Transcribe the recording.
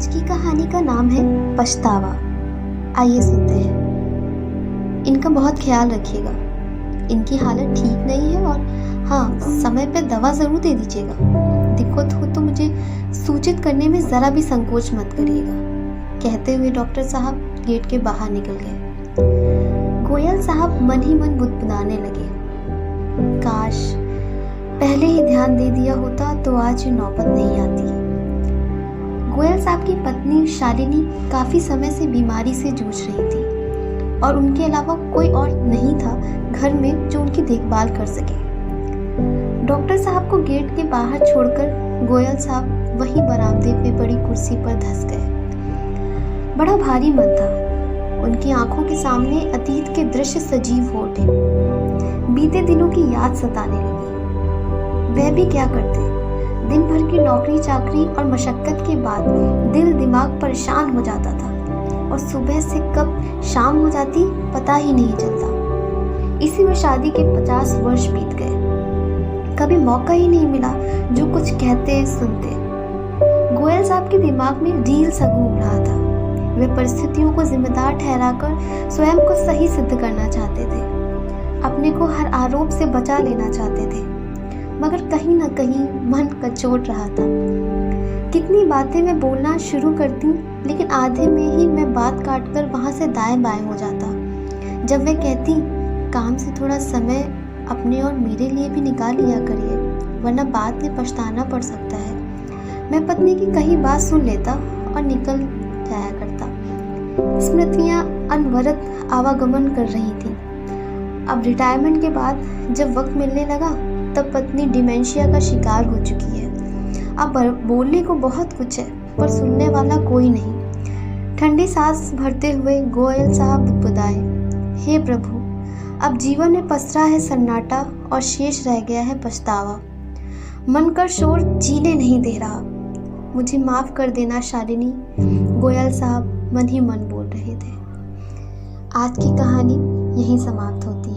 आज की कहानी का नाम है पछतावा। आइए सुनते हैं। इनका बहुत ख्याल रखिएगा। इनकी हालत ठीक नहीं है और हाँ, समय पे दवा ज़रूर दे दीजिएगा। दिक्कत हो तो मुझे सूचित करने में ज़रा भी संकोच मत करिएगा। कहते हुए डॉक्टर साहब गेट के बाहर निकल गए। गोयल साहब मन ही मन बुदबुदाने लगे, काश पहले ही ध्यान दे दिया होता तो आज ये नौबत नहीं आती। गोयल साहब की पत्नी शालिनी काफ़ी समय से बीमारी से जूझ रही थी और उनके अलावा कोई और नहीं था घर में जो उनकी देखभाल कर सके। डॉक्टर साहब को गेट के बाहर छोड़कर गोयल साहब वहीं बरामदे पे बड़ी कुर्सी पर धंस गए। बड़ा भारी मन था। उनकी आंखों के सामने अतीत के दृश्य सजीव हो उठे। बीते दिनों की याद सताने लगी। वह भी क्या करते, दिन भर की नौकरी चाकरी और मशक्कत के बाद दिल दिमाग परेशान हो जाता था और सुबह से कब शाम हो जाती पता ही नहीं चलता। इसी में शादी के 50 वर्ष बीत गए। कभी मौका ही नहीं मिला जो कुछ कहते सुनते। गोयल साहब के दिमाग में रील सा घूम रहा था। वे परिस्थितियों को जिम्मेदार ठहराकर स्वयं को सही सिद्ध करना चाहते थे। अपने को हर आरोप से बचा लेना चाहते थे, मगर कहीं न कहीं मन कचोट रहा था। कितनी बातें मैं बोलना शुरू करती, लेकिन आधे में ही मैं बात काटकर वहाँ से दाएं बाएं हो जाता। जब वे कहती, काम से थोड़ा समय अपने और मेरे लिए भी निकाल लिया करिए, वरना बाद में पछताना पड़ सकता है, मैं पत्नी की कही बात सुन लेता और निकल जाया करता। स्मृतियाँ अनवरत आवागमन कर रही थीं। अब रिटायरमेंट के बाद जब वक्त मिलने लगा तब पत्नी डिमेंशिया का शिकार हो चुकी है। अब बोलने को बहुत कुछ है पर सुनने वाला कोई नहीं। ठंडी सांस भरते हुए गोयल साहब बुदबुदाए, हे प्रभु, अब जीवन में पसरा है सन्नाटा और शेष रह गया है पछतावा। मन का शोर जीने नहीं दे रहा। मुझे माफ कर देना शालिनी, गोयल साहब मन ही मन बोल रहे थे। आज की कहानी यहीं समाप्त होती है।